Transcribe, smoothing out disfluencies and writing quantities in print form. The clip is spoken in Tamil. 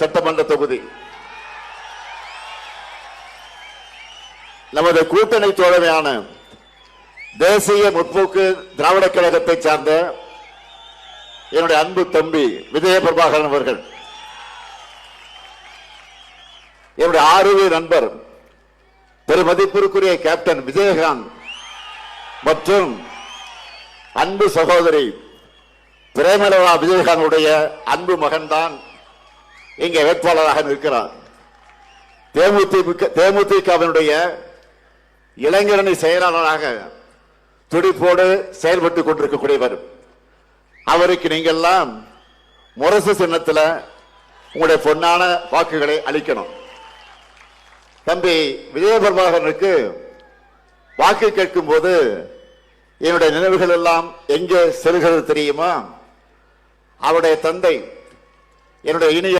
சட்டமன்ற தொகுதி நமது கூட்டணி தோழமையான தேசிய முற்போக்கு திராவிட கழகத்தை சார்ந்த என்னுடைய அன்பு தம்பி விஜய பிரபாகரன் அவர்கள், என்னுடைய ஆர்வ நண்பர் பெருமதிப்பிற்குரிய கேப்டன் விஜயகாந்த் மற்றும் அன்பு சகோதரி பிரேமலதா விஜயகாந்துடைய அன்பு மகன்தான் இங்கே வேட்பாளராக நிற்கிறார். தேமுதிகவினுடைய இளைஞரணி செயலாளராக துடிப்போடு செயல்பட்டுக் கொண்டிருக்கக்கூடியவர். அவருக்கு நீங்கள் எல்லாம் முரசு சின்னத்தில் உங்களுடைய பொன்னான வாக்குகளை அளிக்கணும். தம்பி விஜய பிரபாகரனுக்கு வாக்கு கேட்கும் போது என்னுடைய நினைவுகள் எல்லாம் எங்கே செல்கிறது தெரியுமா? அவருடைய தந்தை என்னுடைய இனிய